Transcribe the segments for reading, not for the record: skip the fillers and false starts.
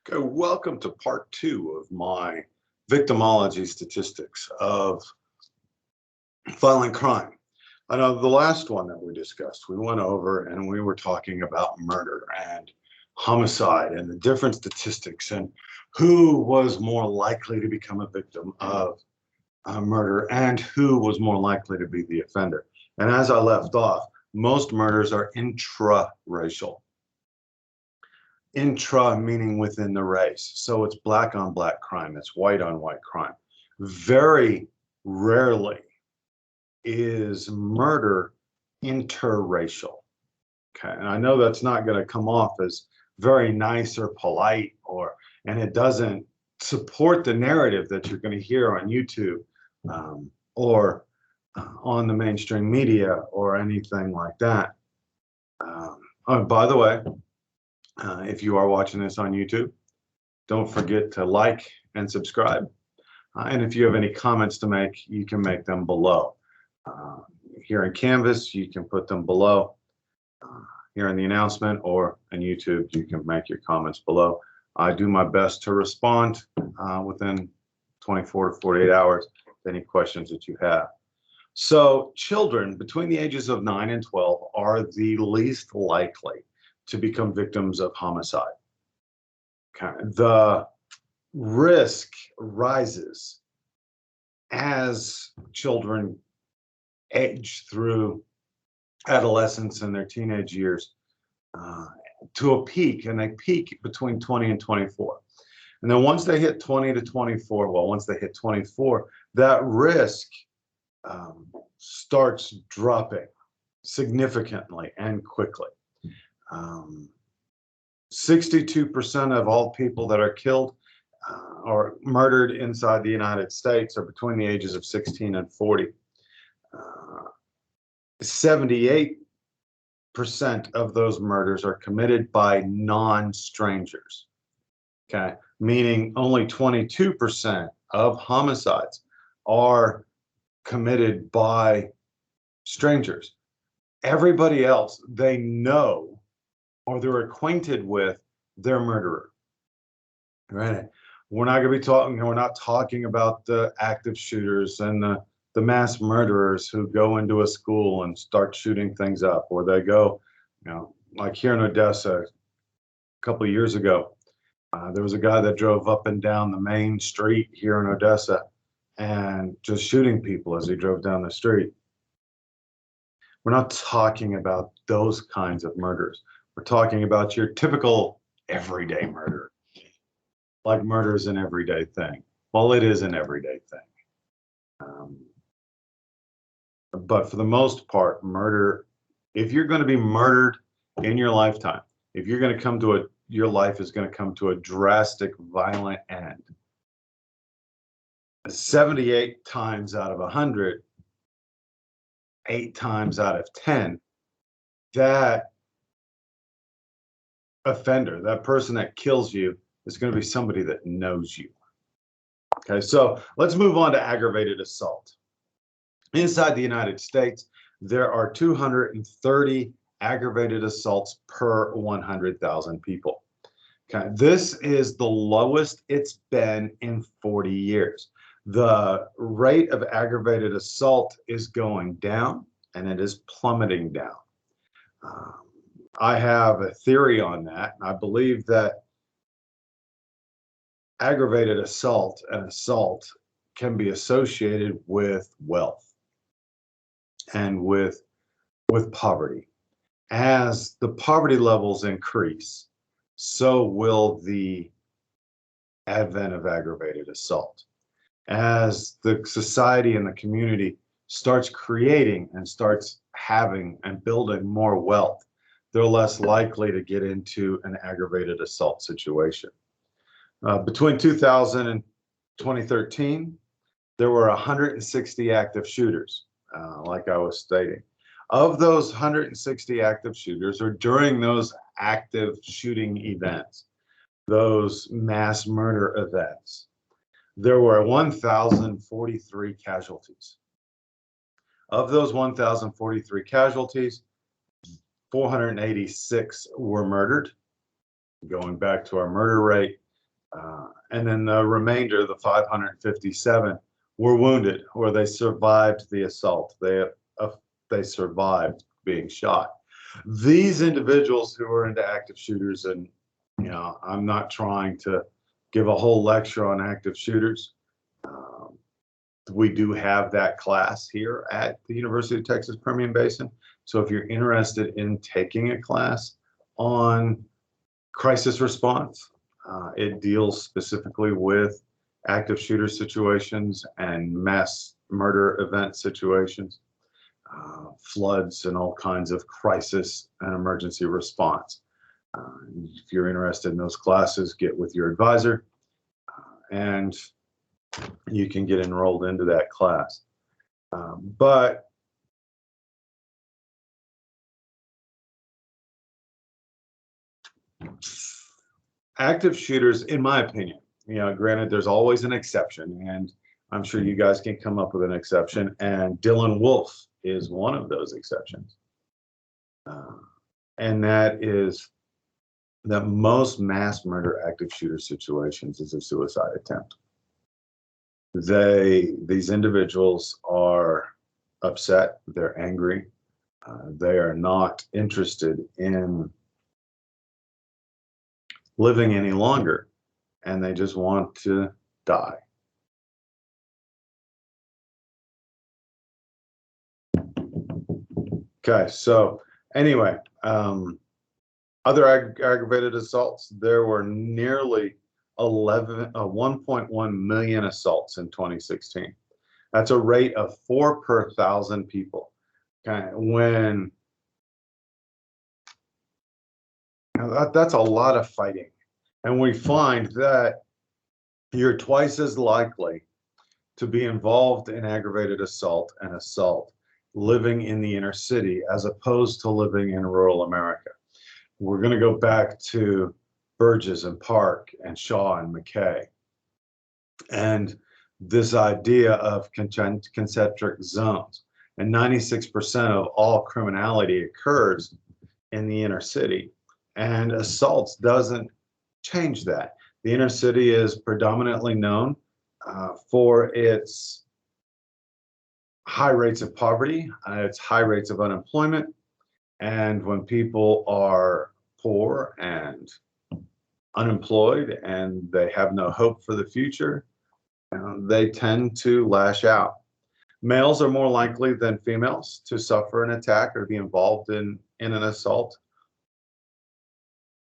Okay, welcome to part two of my victimology statistics of violent crime. I know the last one that we discussed, we went over and we were talking about murder and homicide and the different statistics and who was more likely to become a victim of murder and who was more likely to be the offender. And as I left off, most murders are intra-racial. Intra meaning within the race. So it's black on black crime, it's white on white crime. Very rarely is murder interracial. Okay, and I know that's not going to come off as very nice or polite, and it doesn't support the narrative that you're going to hear on YouTube or on the mainstream media or anything like that. Oh, by the way, if you are watching this on YouTube, don't forget to like and subscribe. And if you have any comments to make, you can make them below. Here in Canvas, you can put them below. Here in the announcement or on YouTube, you can make your comments below. I do my best to respond within 24 to 48 hours to any questions that you have. So children between the ages of 9 and 12 are the least likely to become victims of homicide. Okay. The risk rises as children age through adolescence and their teenage years to a peak, and they peak between 20 and 24. And then once they hit 20 to 24, well, once they hit 24, that risk starts dropping significantly and quickly. 62% of all people that are killed or murdered inside the United States are between the ages of 16 and 40. 78% of those murders are committed by non-strangers. Okay, meaning only 22% of homicides are committed by strangers. Everybody else, they know or they're acquainted with their murderer. Right? We're not going to be talking. We're not talking about the active shooters and the mass murderers who go into a school and start shooting things up, or they go, like here in Odessa, a couple of years ago, there was a guy that drove up and down the main street here in Odessa and just shooting people as he drove down the street. We're not talking about those kinds of murders. We're talking about your typical everyday murder. Like murder is an everyday thing. Well, it is an everyday thing. But for the most part, murder, if you're going to be murdered in your lifetime, if you're going to come to your life is going to come to a drastic, violent end, 78 times out of 100, 8 times out of 10, that offender, that person that kills you, is going to be somebody that knows you. Okay, so let's move on to aggravated assault. Inside the United States, there are 230 aggravated assaults per 100,000 people. Okay, this is the lowest it's been in 40 years. The rate of aggravated assault is going down, and it is plummeting down. I have a theory on that. I believe that aggravated assault and assault can be associated with wealth and with poverty. As the poverty levels increase, so will the advent of aggravated assault. As the society and the community starts creating and starts having and building more wealth, they're less likely to get into an aggravated assault situation. Between 2000 and 2013, there were 160 active shooters, like I was stating. Of those 160 active shooters, or during those active shooting events, those mass murder events, there were 1,043 casualties. Of those 1,043 casualties, 486 were murdered. Going back to our murder rate, And then the remainder, the 557, were wounded or they survived the assault. They survived being shot. These individuals who are into active shooters, and I'm not trying to give a whole lecture on active shooters. We do have that class here at the University of Texas Permian Basin. So if you're interested in taking a class on crisis response, it deals specifically with active shooter situations and mass murder event situations, floods, and all kinds of crisis and emergency response. If you're interested in those classes, get with your advisor and you can get enrolled into that class. But active shooters, in my opinion, granted, there's always an exception, and I'm sure you guys can come up with an exception, and Dylan Wolf is one of those exceptions. And that is that most mass murder active shooter situations is a suicide attempt. These individuals are upset, they're angry, they are not interested in living any longer, and they just want to die. Okay, so anyway, other aggravated assaults, there were nearly 1.1 million assaults in 2016. That's a rate of 4 per 1,000 people. Okay, that's a lot of fighting. And we find that you're twice as likely to be involved in aggravated assault and assault living in the inner city as opposed to living in rural America. We're going to go back to Burgess and Park and Shaw and McKay. And this idea of concentric zones. And 96% of all criminality occurs in the inner city. And assaults doesn't change that. The inner city is predominantly known for its high rates of poverty, its high rates of unemployment. And when people are poor and unemployed and they have no hope for the future, they tend to lash out. Males are more likely than females to suffer an attack or be involved in an assault.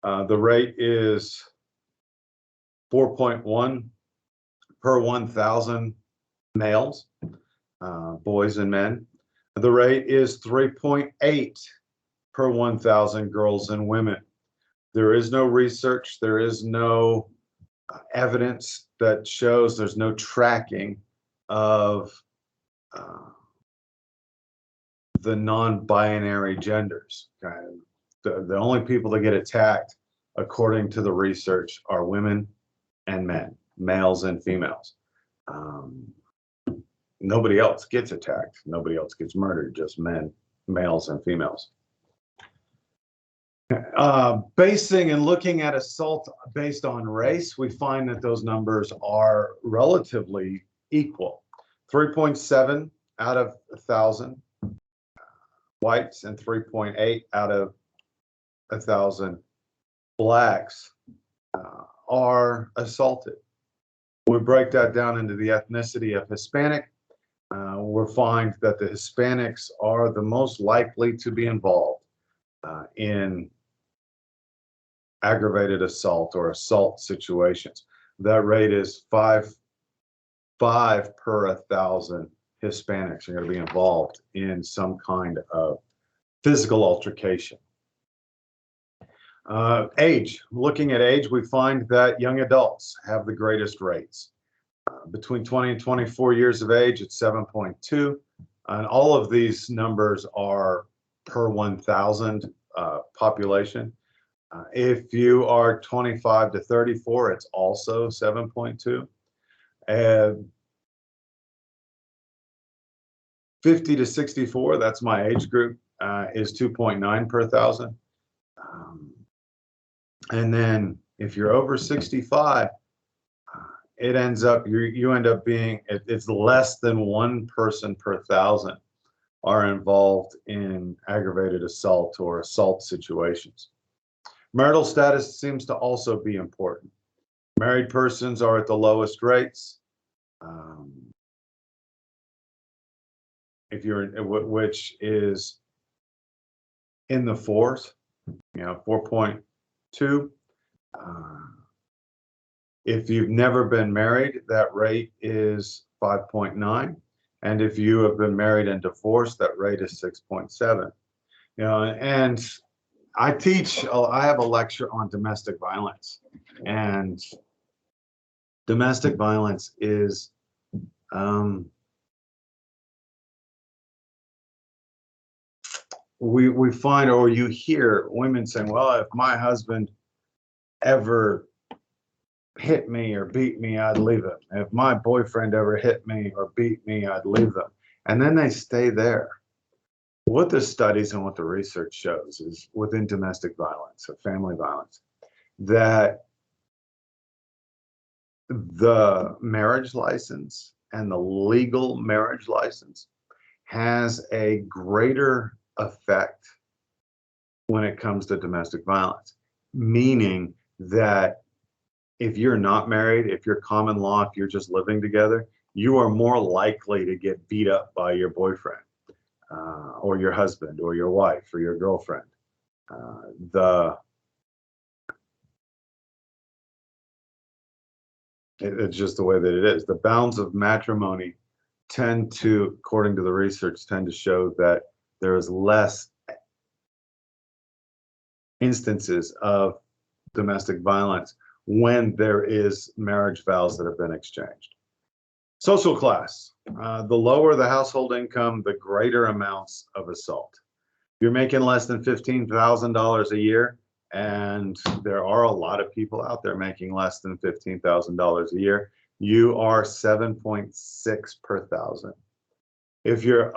The rate is 4.1 per 1,000 males, boys and men. The rate is 3.8 per 1,000 girls and women. There is no research, there is no evidence that shows, there's no tracking of the non-binary genders. The only people that get attacked, according to the research, are women and men, males and females. Nobody else gets attacked. Nobody else gets murdered, just men, males and females. Basing and looking at assault based on race, we find that those numbers are relatively equal. 3.7 out of 1,000 whites and 3.8 out of 1,000 blacks are assaulted. We break that down into the ethnicity of Hispanic. We'll find that the Hispanics are the most likely to be involved in aggravated assault or assault situations. That rate is 5 per 1,000 Hispanics are going to be involved in some kind of physical altercation. Age, looking at age, we find that young adults have the greatest rates. Between 20 and 24 years of age, it's 7.2. And all of these numbers are per 1,000 population. If you are 25 to 34, it's also 7.2. And 50 to 64, that's my age group, is 2.9 per 1,000. And then if you're over 65, it ends up you end up being it's less than one person per 1,000 are involved in aggravated assault or assault situations. Marital status seems to also be important. Married persons are at the lowest rates. Um, if you're which is in the fours, 4.2. If you've never been married, that rate is 5.9. And if you have been married and divorced, that rate is 6.7. And I have a lecture on domestic violence. And domestic violence is, we find, or you hear women saying, well, if my husband ever hit me or beat me, I'd leave him. If my boyfriend ever hit me or beat me, I'd leave them. And then they stay there. What the studies and what the research shows is within domestic violence or family violence, that the marriage license and the legal marriage license has a greater effect when it comes to domestic violence, meaning that if you're not married, if you're common law, if you're just living together, you are more likely to get beat up by your boyfriend or your husband or your wife or your girlfriend. It's just the way that it is. The bounds of matrimony tend to, according to the research, tend to show that there is less instances of domestic violence when there is marriage vows that have been exchanged. Social class. The lower the household income, the greater amounts of assault. If you're making less than $15,000 a year, and there are a lot of people out there making less than $15,000 a year, you are 7.6 per 1,000. If you're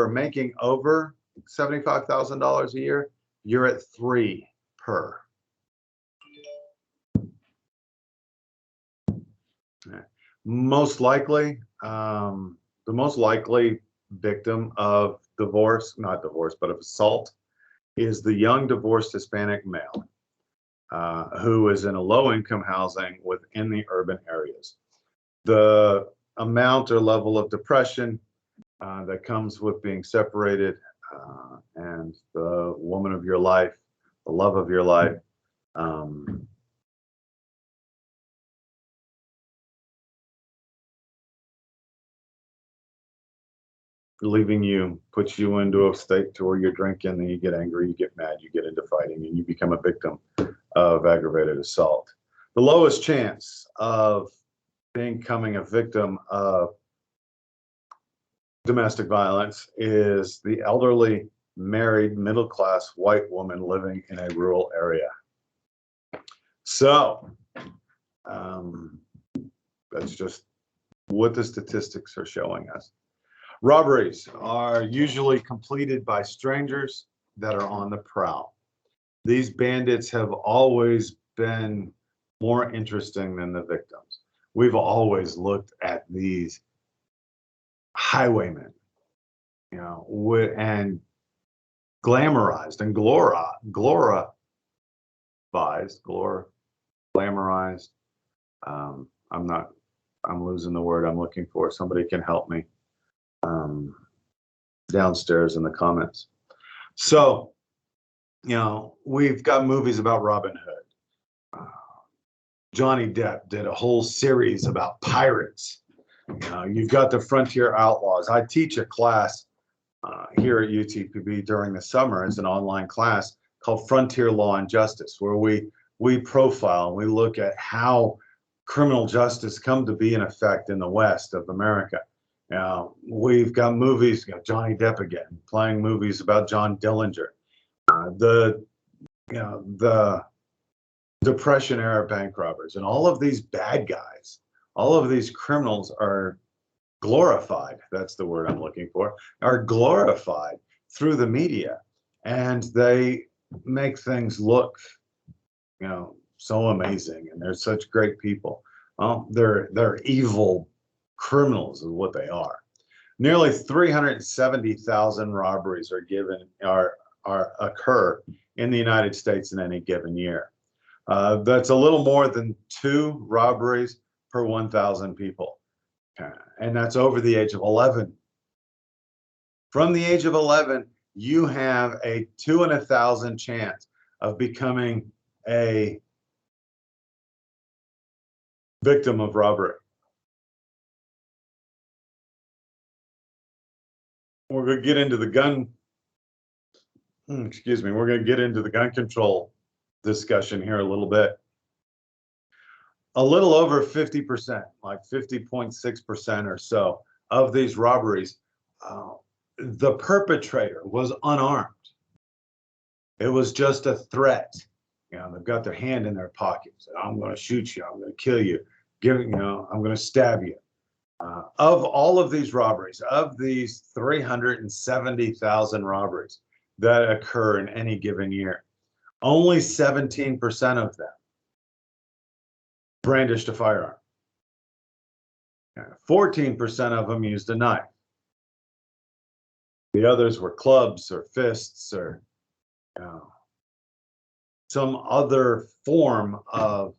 making over $75,000 a year, you're at 3 per. Most likely, the most likely victim of not divorce, but of assault is the young divorced Hispanic male who is in a low-income housing within the urban areas. The amount or level of depression that comes with being separated and the woman of your life, the love of your life, leaving you puts you into a state to where you're drinking, then you get angry, you get mad, you get into fighting, and you become a victim of aggravated assault. The lowest chance of becoming a victim of domestic violence is the elderly, married, middle-class white woman living in a rural area. So that's just what the statistics are showing us. Robberies are usually completed by strangers that are on the prowl. These bandits have always been more interesting than the victims. We've always looked at these highwaymen, and glamorized and glamorized. I'm losing the word I'm looking for. Somebody can help me downstairs in the comments. So, we've got movies about Robin Hood. Johnny Depp did a whole series about pirates. You've got the Frontier Outlaws. I teach a class here at UTPB during the summer. It's an online class called Frontier Law and Justice, where we profile and we look at how criminal justice come to be in effect in the West of America. We've got movies, Johnny Depp again, playing movies about John Dillinger. The Depression era bank robbers, and all of these bad guys, all of these criminals are glorified. That's the word I'm looking for, are glorified through the media, and they make things look, so amazing, and they're such great people. Well, they're evil criminals is what they are. Nearly 370,000 robberies are occur in the United States in any given year. That's a little more than 2 robberies per 1,000 people. And that's over the age of 11. From the age of 11, you have a 2 in 1,000 chance of becoming a victim of robbery. We're going to get into the we're going to get into the gun control discussion here a little bit. A little over 50%, like 50.6% or so of these robberies, the perpetrator was unarmed. It was just a threat. They've got their hand in their pocket. Said, I'm going to shoot you. I'm going to kill you. I'm going to stab you. Of all of these robberies, of these 370,000 robberies that occur in any given year, only 17% of them brandished a firearm. 14% of them used a knife. The others were clubs or fists or some other form of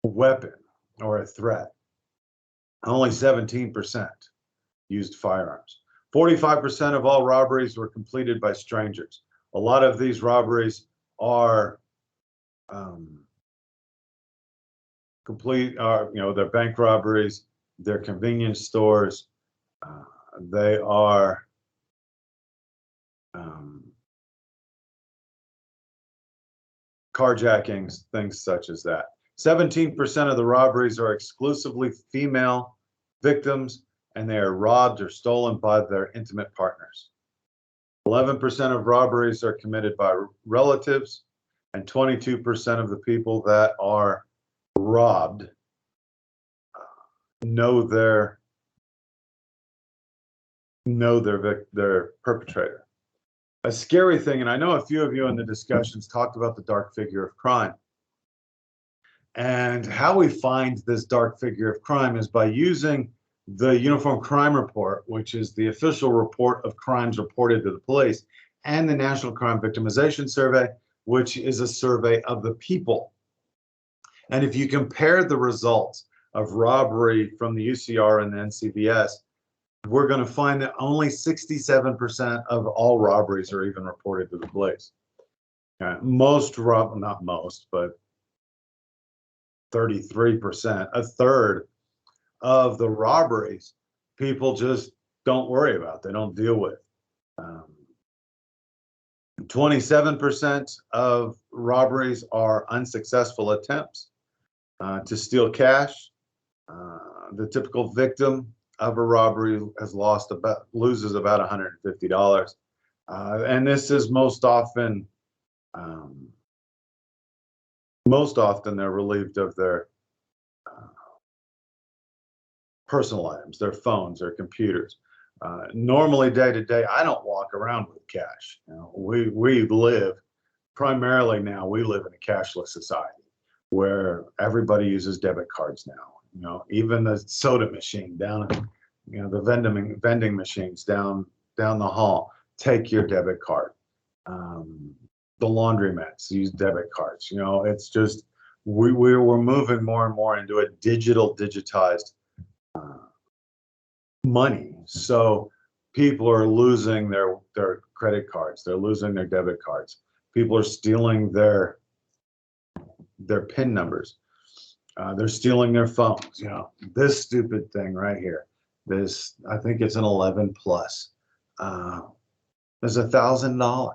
weapon or a threat. Only 17% used firearms. 45% of all robberies were completed by strangers. A lot of these robberies are they're bank robberies, they're convenience stores, they are carjackings, things such as that. 17% of the robberies are exclusively female victims, and they are robbed or stolen by their intimate partners. 11% of robberies are committed by relatives, and 22% of the people that are robbed know their perpetrator. A scary thing, and I know a few of you in the discussions talked about the dark figure of crime. And how we find this dark figure of crime is by using the Uniform Crime Report, which is the official report of crimes reported to the police, and the National Crime Victimization Survey, which is a survey of the people. And if you compare the results of robbery from the UCR and the NCVS, we're going to find that only 67% of all robberies are even reported to the police. Not most, but 33%, a third of the robberies, people just don't worry about, they don't deal with. 27% of robberies are unsuccessful attempts to steal cash. The typical victim of a robbery loses about $150. And this is most often they're relieved of their personal items, their phones, their computers. Normally, day to day, I don't walk around with cash. We live primarily now. We live in a cashless society where everybody uses debit cards now. Even the soda machine down, the vending machines down the hall take your debit card. The laundromats use debit cards. It's just we're moving more and more into a digitized money. So people are losing their credit cards. They're losing their debit cards. People are stealing their PIN numbers. They're stealing their phones. This stupid thing right here. I think it's an 11 plus. There's $1,000.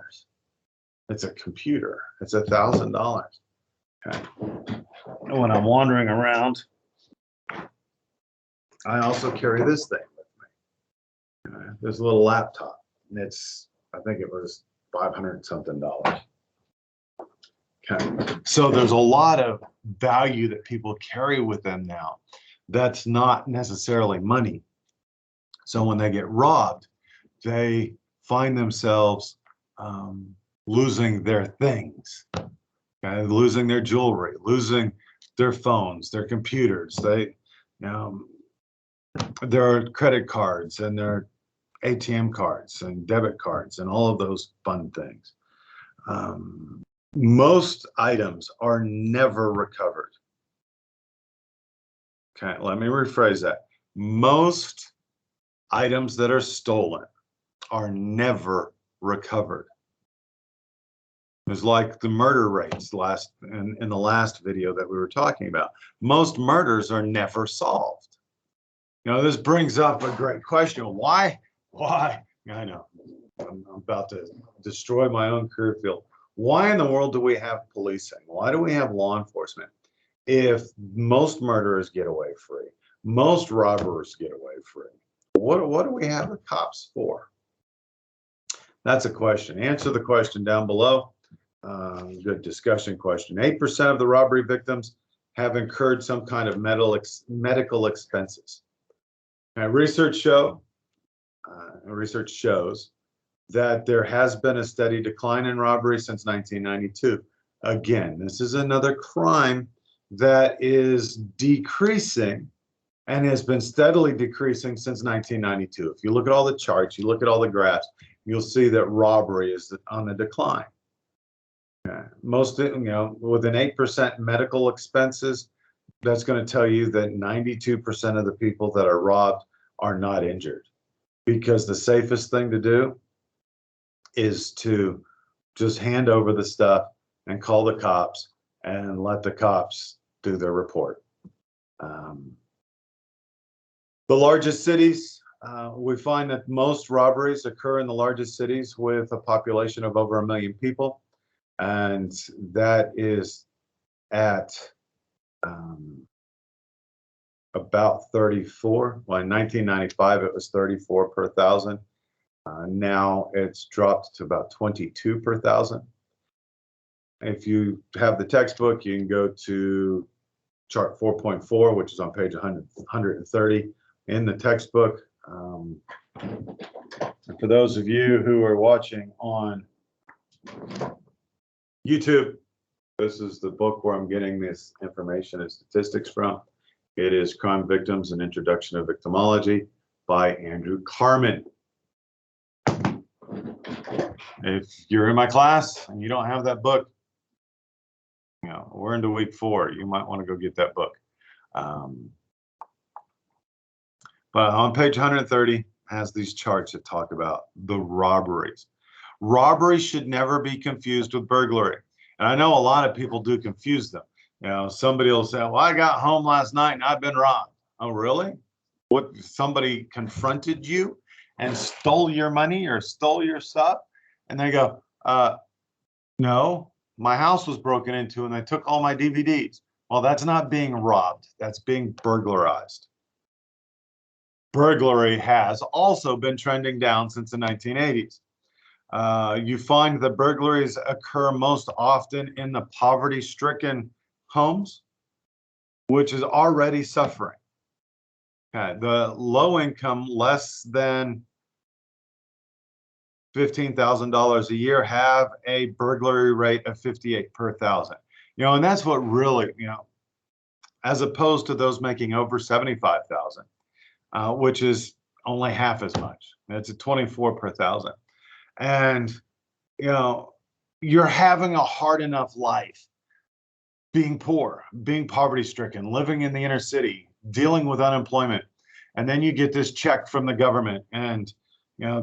It's a computer. It's $1,000. Okay. When I'm wandering around, I also carry this thing with me. This little laptop. I think it was $500 something. Okay. So there's a lot of value that people carry with them now. That's not necessarily money. So when they get robbed, they find themselves losing their things, losing their jewelry, losing their phones, their computers, um, their credit cards and their ATM cards and debit cards and all of those fun things. Most items are never recovered. Okay, let me rephrase that. Most items that are stolen are never recovered. It's like the murder rates in the last video that we were talking about. Most murders are never solved. This brings up a great question. Why? I know I'm about to destroy my own career field. Why in the world do we have policing? Why do we have law enforcement if most murderers get away free, most robbers get away free? What do we have the cops for? That's a question. Answer the question down below. Good discussion question. 8% of the robbery victims have incurred some kind of medical expenses. Now, research shows that there has been a steady decline in robbery since 1992. Again, this is another crime that is decreasing and has been steadily decreasing since 1992. If you look at all the charts, you look at all the graphs, you'll see that robbery is on the decline. Most, with an 8% medical expenses, that's going to tell you that 92% of the people that are robbed are not injured, because the safest thing to do is to just hand over the stuff and call the cops and let the cops do their report. The largest cities, we find that most robberies occur in the largest cities with a population of over 1 million people. And that is at about 34. Well, in 1995, it was 34 per thousand. Now it's dropped to about 22 per thousand. If you have the textbook, you can go to chart 4.4, which is on page 130 in the textbook. And for those of you who are watching on YouTube, this is the book where I'm getting this information and statistics from. It is Crime Victims: An Introduction to Victimology by Andrew Carmen. If you're in my class and you don't have that book, we're into week 4. You might want to go get that book. But on page 130 has these charts that talk about the robberies. Robbery should never be confused with burglary. And I know a lot of people do confuse them. Somebody will say, well, I got home last night and I've been robbed. Oh, really? What, somebody confronted you and stole your money or stole your stuff? And they go, no, my house was broken into and they took all my DVDs. Well, that's not being robbed. That's being burglarized. Burglary has also been trending down since the 1980s. You find that burglaries occur most often in the poverty-stricken homes, which is already suffering. Okay, the low income, less than $15,000 a year, have a burglary rate of 58 per thousand. And that's what really, as opposed to those making over 75,000, which is only half as much. It's a 24 per thousand. And, you're having a hard enough life being poor, being poverty stricken, living in the inner city, dealing with unemployment. And then you get this check from the government and,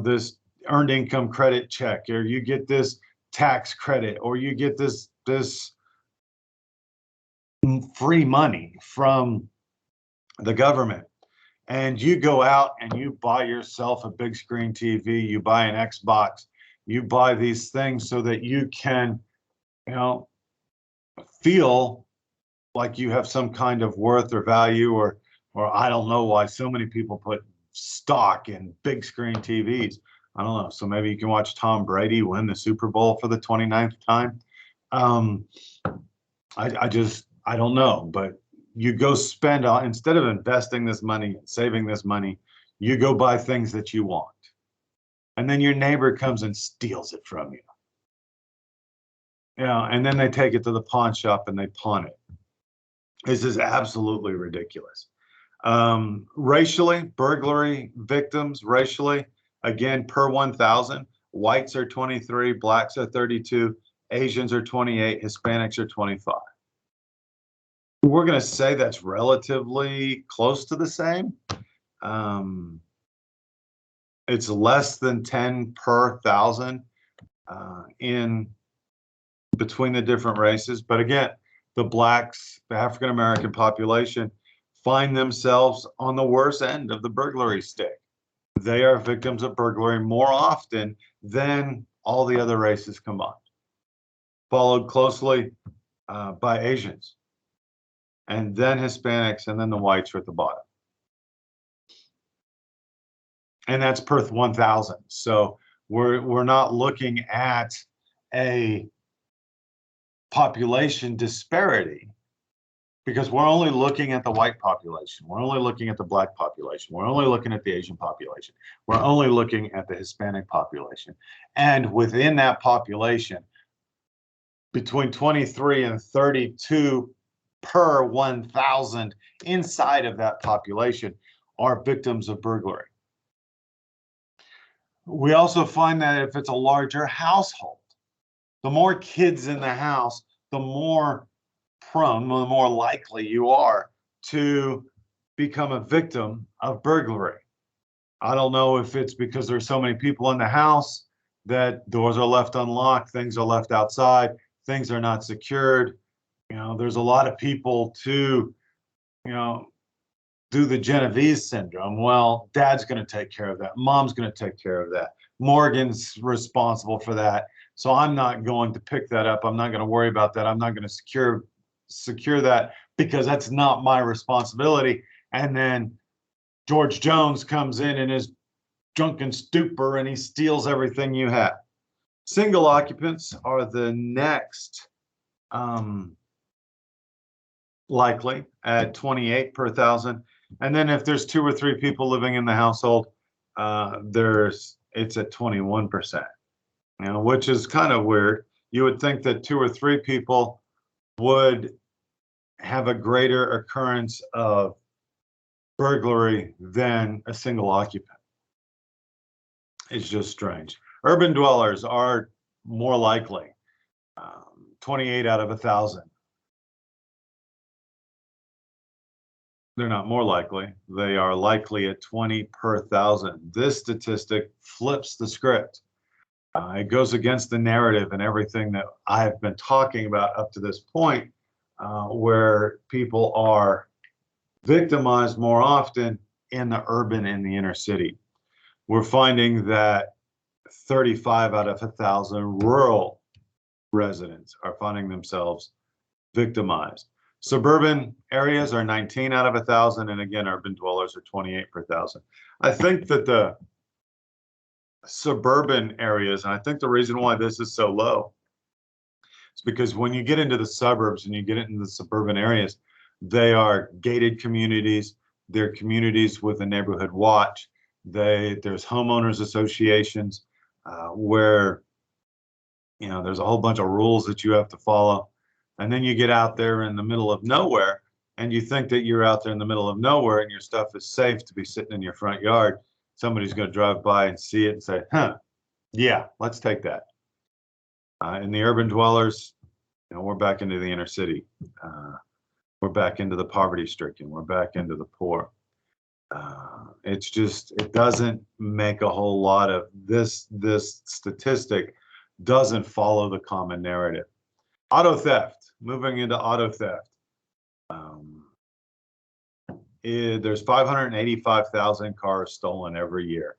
this earned income credit check, or you get this tax credit, or you get this free money from the government. And you go out and you buy yourself a big screen TV, you buy an Xbox, you buy these things so that you can, feel like you have some kind of worth or value, or I don't know why so many people put stock in big screen TVs. I don't know. So maybe you can watch Tom Brady win the Super Bowl for the 29th time. I don't know, but you go spend instead of investing this money, saving this money, you go buy things that you want. And then your neighbor comes and steals it from you. And then they take it to the pawn shop and they pawn it This is absolutely ridiculous. Racially, burglary victims racially, again, per 1,000, whites are 23, blacks are 32, Asians are 28, Hispanics are 25. We're going to say that's relatively close to the same. Um, it's less than 10 per 1,000 in between the different races. But again, the blacks, the African American population, find themselves on the worst end of the burglary stick. They are victims of burglary more often than all the other races combined, followed closely by Asians, and then Hispanics, and then the whites are at the bottom. And that's per 1,000. So we're not looking at a population disparity because we're only looking at the white population. We're only looking at the black population. We're only looking at the Asian population. We're only looking at the Hispanic population. And within that population, between 23 and 32 per 1,000 inside of that population are victims of burglary. We also find that if it's a larger household, the more kids in the house, the more prone, the more likely you are to become a victim of burglary. I don't know if it's because there's so many people in the house that doors are left unlocked, things are left outside, things are not secured. There's a lot of people to, do the Genovese syndrome. Well, dad's going to take care of that. Mom's going to take care of that. Morgan's responsible for that. So I'm not going to pick that up. I'm not going to worry about that. I'm not going to secure that because that's not my responsibility. And then George Jones comes in his drunken stupor and he steals everything you have. Single occupants are the next likely at 28 per 1,000. And then if there's 2 or 3 people living in the household, it's at 21%. Which is kind of weird. You would think that 2 or 3 people would have a greater occurrence of burglary than a single occupant. It's just strange. Urban dwellers are more likely, 28 out of 1,000. They're not more likely. They are likely at 20 per 1,000. This statistic flips the script. It goes against the narrative and everything that I've been talking about up to this point, where people are victimized more often in the urban and the inner city. We're finding that 35 out of 1,000 rural residents are finding themselves victimized. Suburban areas are 19 out of 1,000, and again, urban dwellers are 28 per 1,000. I think that the suburban areas, and I think the reason why this is so low is because when you get into the suburbs and you get into the suburban areas, they are gated communities. They're communities with a neighborhood watch. There's homeowners associations where there's a whole bunch of rules that you have to follow. And then you get out there in the middle of nowhere and you think that you're out there in the middle of nowhere and your stuff is safe to be sitting in your front yard. Somebody's going to drive by and see it and say, yeah, let's take that. In the urban dwellers, we're back into the inner city. We're back into the poverty stricken. We're back into the poor. It doesn't make a whole lot of this statistic doesn't follow the common narrative. Auto theft, moving into auto theft. There's 585,000 cars stolen every year.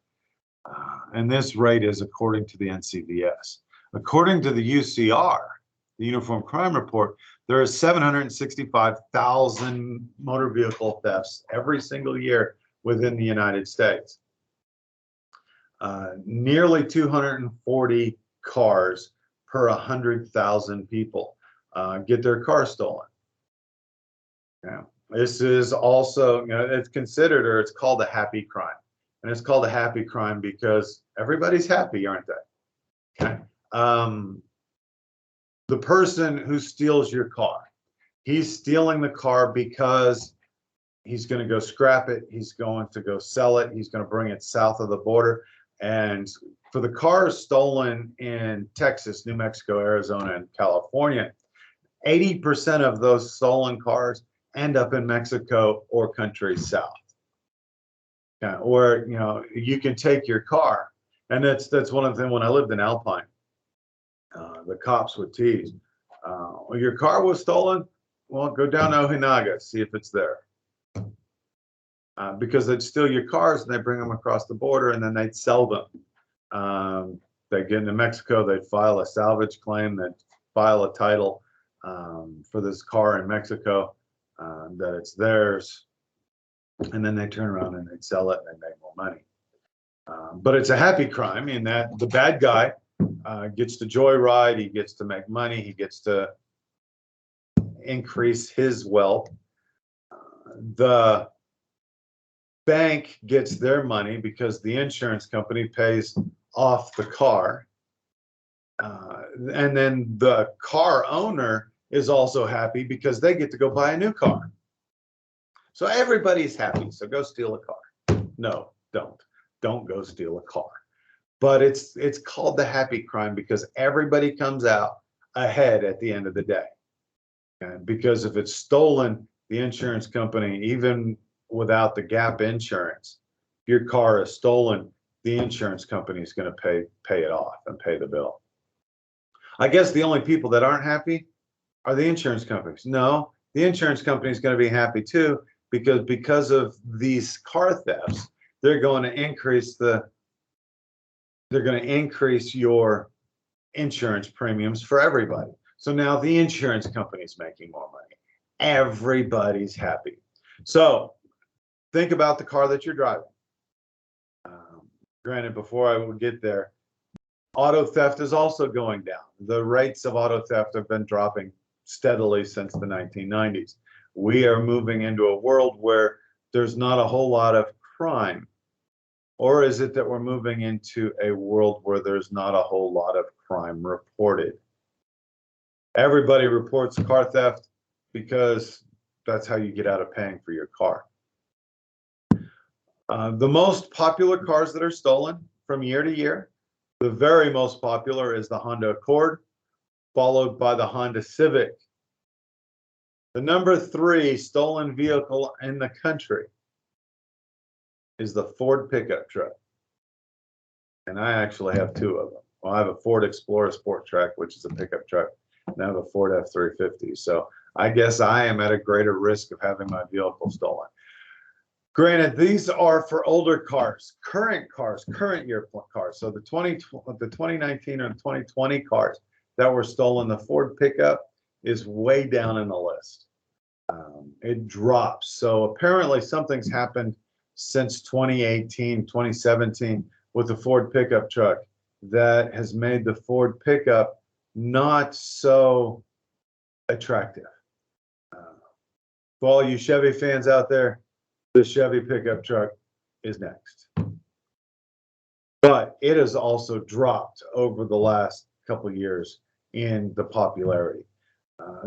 And this rate is according to the NCVS. According to the UCR, the Uniform Crime Report, there are 765,000 motor vehicle thefts every single year within the United States. Nearly 240 cars per 100,000 people get their car stolen. Yeah. This is also, it's considered, or it's called a happy crime. And it's called a happy crime because everybody's happy, aren't they? Okay. The person who steals your car, He's stealing the car because he's going to go scrap it. He's going to go sell it. He's going to bring it south of the border. And for the cars stolen in Texas, New Mexico, Arizona, and California, 80% of those stolen cars end up in Mexico or countries south. Or, you can take your car. And that's one of the things when I lived in Alpine, the cops would tease, your car was stolen? Well, go down to Ojinaga, see if it's there. Because they'd steal your cars and they bring them across the border and then they'd sell them. They'd get into Mexico, they'd file a salvage claim, they'd file a title for this car in Mexico, that it's theirs, and then they turn around and they'd sell it and they make more money. But it's a happy crime in that the bad guy gets to joyride, he gets to make money, he gets to increase his wealth. The bank gets their money because the insurance company pays off the car. And then the car owner is also happy because they get to go buy a new car. So everybody's happy. So go steal a car. No, don't. Don't go steal a car. But it's called the happy crime because everybody comes out ahead at the end of the day. And because if it's stolen, the insurance company, even without the gap insurance, if your car is stolen, the insurance company is going to pay it off and pay the bill. I guess the only people that aren't happy are the insurance companies. No, the insurance company is going to be happy too because of these car thefts, they're going to increase your insurance premiums for everybody. So now the insurance company is making more money. Everybody's happy. So think about the car that you're driving. Granted, before I would get there, auto theft is also going down. The rates of auto theft have been dropping steadily since the 1990s. We are moving into a world where there's not a whole lot of crime. Or is it that we're moving into a world where there's not a whole lot of crime reported? Everybody reports car theft because that's how you get out of paying for your car. The most popular cars that are stolen from year to year, the very most popular is the Honda Accord, followed by the Honda Civic. The number 3 stolen vehicle in the country is the Ford pickup truck. And I actually have 2 of them. Well, I have a Ford Explorer Sport Track, which is a pickup truck, and I have a Ford F-350. So I guess I am at a greater risk of having my vehicle stolen. Granted, these are for older cars, current year cars. So the 2019 or 2020 cars that were stolen, the Ford pickup is way down in the list. It drops. So apparently something's happened since 2018, 2017 with the Ford pickup truck that has made the Ford pickup not so attractive. For all you Chevy fans out there, the Chevy pickup truck is next. But it has also dropped over the last couple of years in the popularity.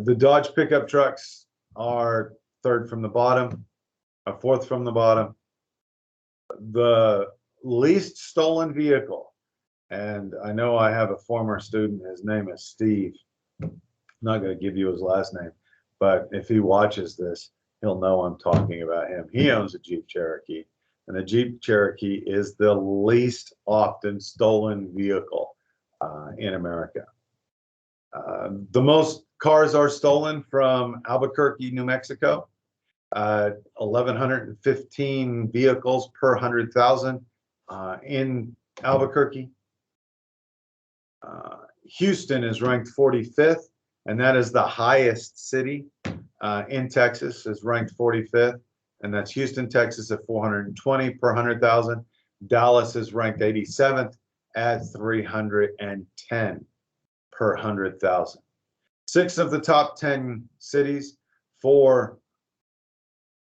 The Dodge pickup trucks are 3rd from the bottom, 4th from the bottom. The least stolen vehicle, and I know I have a former student, his name is Steve. I'm not going to give you his last name, but if he watches this, he'll know I'm talking about him. He owns a Jeep Cherokee, and the Jeep Cherokee is the least often stolen vehicle in America. The most cars are stolen from Albuquerque, New Mexico. 1,115 vehicles per 100,000 in Albuquerque. Houston is ranked 45th, and that is the highest city in Texas, is ranked 45th, and that's Houston, Texas at 420 per 100,000. Dallas is ranked 87th at 310 per 100,000. 6 of the top 10 cities for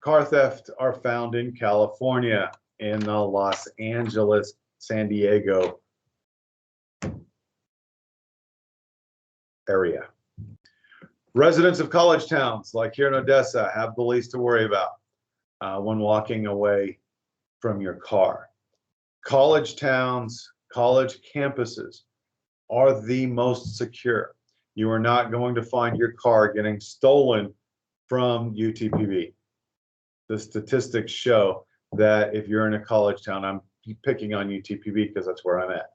car theft are found in California, in the Los Angeles, San Diego area. Residents of college towns, like here in Odessa, have the least to worry about when walking away from your car. College towns, college campuses are the most secure. You are not going to find your car getting stolen from UTPB. The statistics show that if you're in a college town, I'm picking on UTPB because that's where I'm at,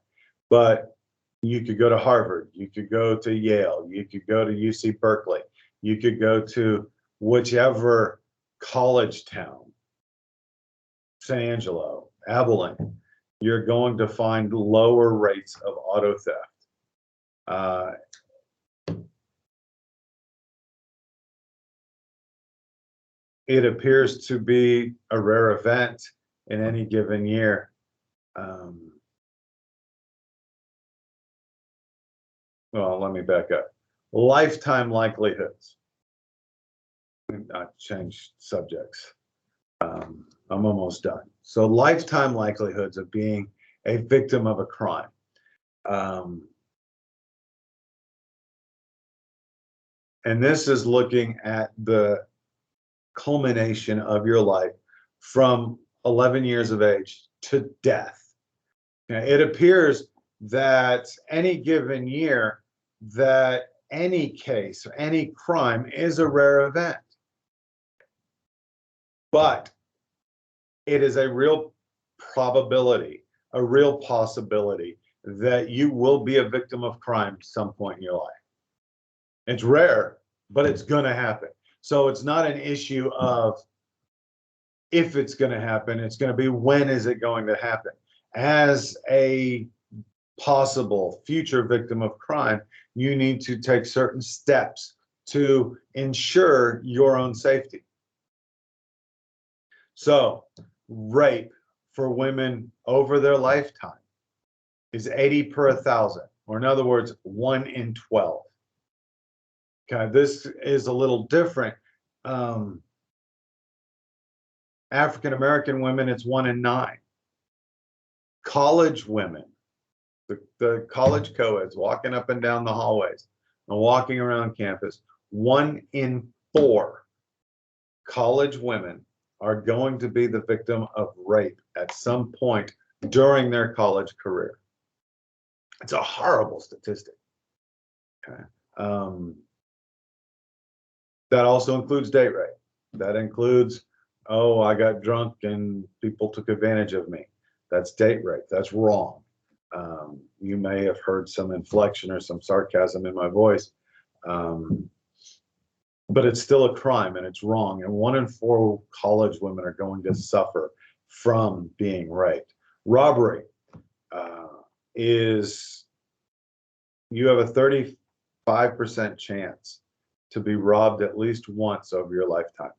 but you could go to Harvard, you could go to Yale, you could go to UC Berkeley, you could go to whichever college town, San Angelo, Abilene, you're going to find lower rates of auto theft. It appears to be a rare event in any given year. Well, let me back up. Lifetime likelihoods. I changed subjects. I'm almost done. So lifetime likelihoods of being a victim of a crime. And this is looking at the culmination of your life from 11 years of age to death. Now, it appears that any given year, that any case or any crime is a rare event. But it is a real probability, a real possibility that you will be a victim of crime at some point in your life. It's rare, but it's going to happen. So it's not an issue of if it's going to happen, it's going to be when is it going to happen. As a possible future victim of crime, you need to take certain steps to ensure your own safety. So, rape for women over their lifetime is 80 per 1,000, or in other words, 1 in 12. Okay, this is a little different. African American women, it's 1 in 9. College women, the college co-eds walking up and down the hallways and walking around campus, 1 in 4 college women are going to be the victim of rape at some point during their college career. It's a horrible statistic. Okay. That also includes date rape. That includes, oh, I got drunk and people took advantage of me. That's date rape. That's wrong. You may have heard some inflection or some sarcasm in my voice, but it's still a crime and it's wrong. And 1 in 4 college women are going to suffer from being raped. Robbery is, you have a 35% chance to be robbed at least once over your lifetime.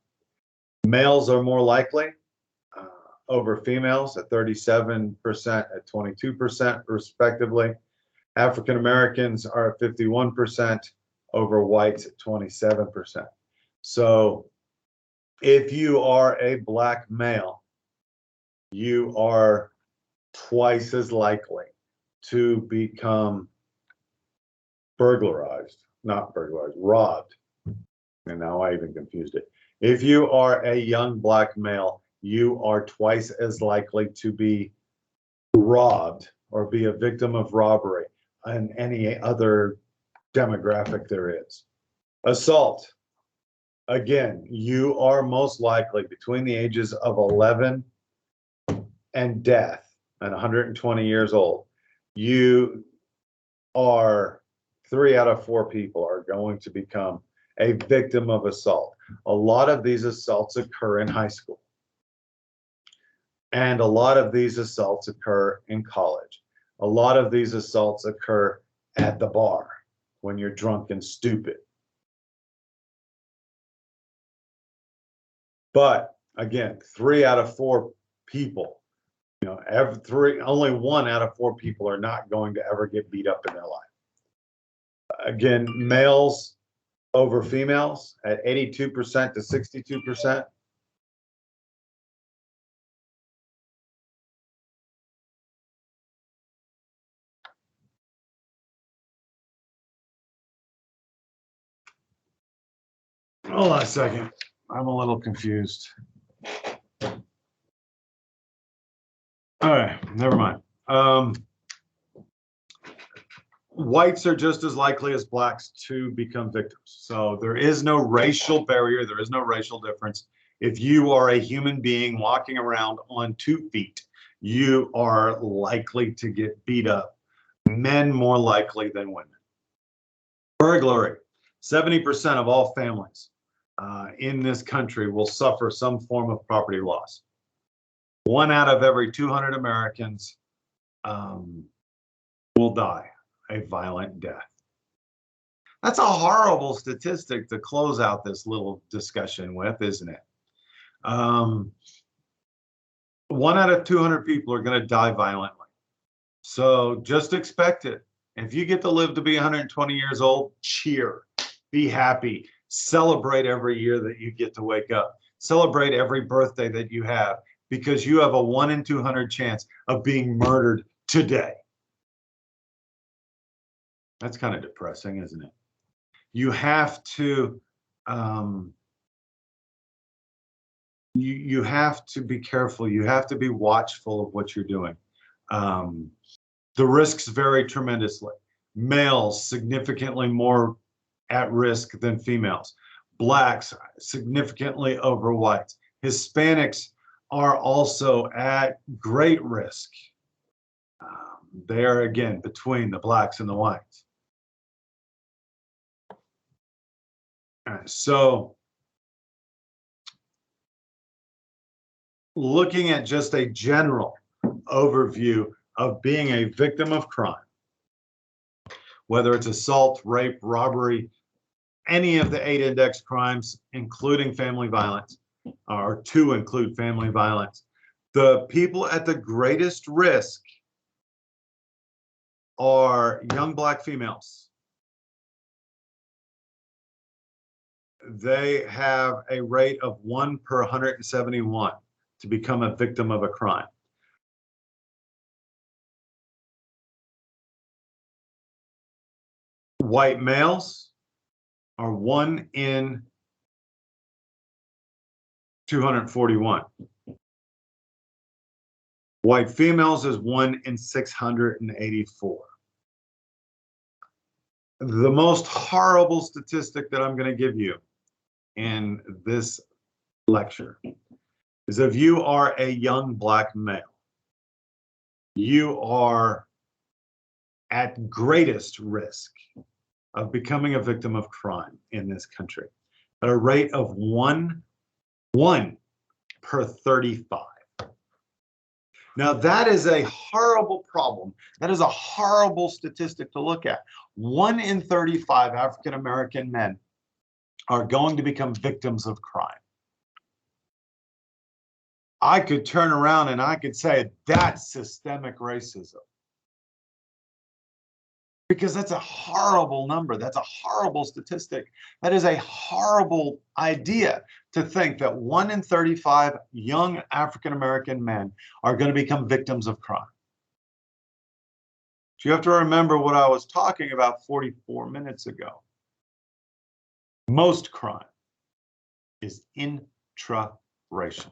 Males are more likely over females at 37%, at 22% respectively. African Americans are at 51%, over whites at 27%. So if you are a black male, you are twice as likely to become robbed. And now I even confused it. If you are a young black male, you are twice as likely to be robbed or be a victim of robbery than any other demographic there is. Assault. Again, you are most likely between the ages of 11 and death and 120 years old. You are 3 out of 4 people are going to become a victim of assault. A lot of these assaults occur in high school. And a lot of these assaults occur in college. A lot of these assaults occur at the bar when you're drunk and stupid. But again, 3 out of 4 people, only 1 out of 4 people are not going to ever get beat up in their life. Again, males over females at 82% to 62%. Hold on a second. I'm a little confused. All right, never mind. Whites are just as likely as blacks to become victims. So there is no racial barrier. There is no racial difference. If you are a human being walking around on 2 feet, you are likely to get beat up. Men more likely than women. Burglary. 70% of all families in this country will suffer some form of property loss. 1 out of every 200 Americans will die a violent death. That's a horrible statistic to close out this little discussion with, isn't it? 1 out of 200 people are going to die violently. So just expect it. If you get to live to be 120 years old, cheer, be happy, celebrate every year that you get to wake up, celebrate every birthday that you have, because you have a 1 in 200 chance of being murdered today. That's kind of depressing, isn't it? You have to you have to be careful. You have to be watchful of what you're doing. The risks vary tremendously. Males significantly more at risk than females. Blacks significantly over whites. Hispanics are also at great risk. They are, again, between the blacks and the whites. So looking at just a general overview of being a victim of crime, whether it's assault, rape, robbery, any of the 8 index crimes, including family violence, or to include family violence, the people at the greatest risk are young black females. They have a rate of 1 per 171 to become a victim of a crime. White males are 1 in 241. White females is 1 in 684. The most horrible statistic that I'm going to give you in this lecture is if you are a young black male, you are at greatest risk of becoming a victim of crime in this country at a rate of 1 per 35. Now, that is a horrible problem. That is a horrible statistic to look at. 1 in 35 African American men are going to become victims of crime. I could turn around and I could say that's systemic racism. Because that's a horrible number. That's a horrible statistic. That is a horrible idea to think that 1 in 35 young African American men are going to become victims of crime. You have to remember what I was talking about 44 minutes ago. Most crime is intraracial.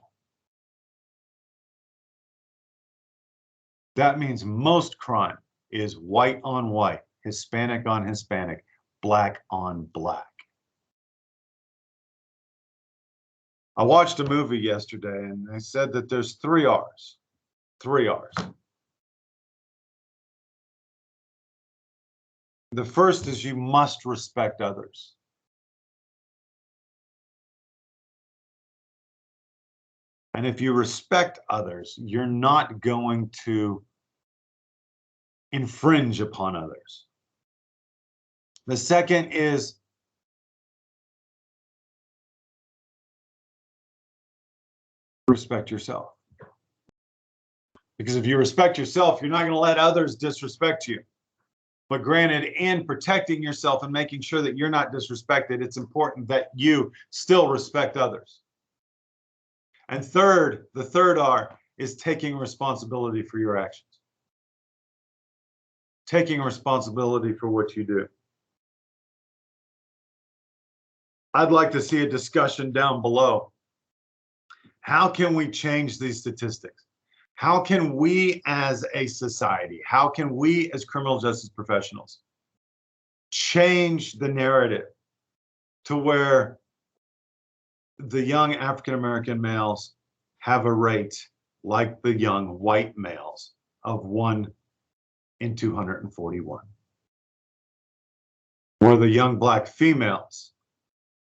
That means most crime is white on white, Hispanic on Hispanic, black on black. I watched a movie yesterday and they said that there's 3 R's. 3 R's. The first is you must respect others. And if you respect others, you're not going to infringe upon others. The second is respect yourself. Because if you respect yourself, you're not going to let others disrespect you. But granted, in protecting yourself and making sure that you're not disrespected, it's important that you still respect others. And third, the third R is taking responsibility for your actions. Taking responsibility for what you do. I'd like to see a discussion down below. How can we change these statistics? How can we as a society, how can we as criminal justice professionals change the narrative to where the young African American males have a rate like the young white males of 1 in 241, where the young black females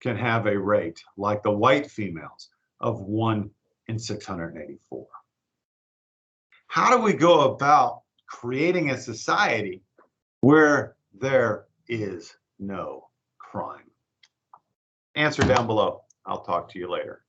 can have a rate like the white females of 1 in 684. How do we go about creating a society where there is no crime? Answer down below. I'll talk to you later.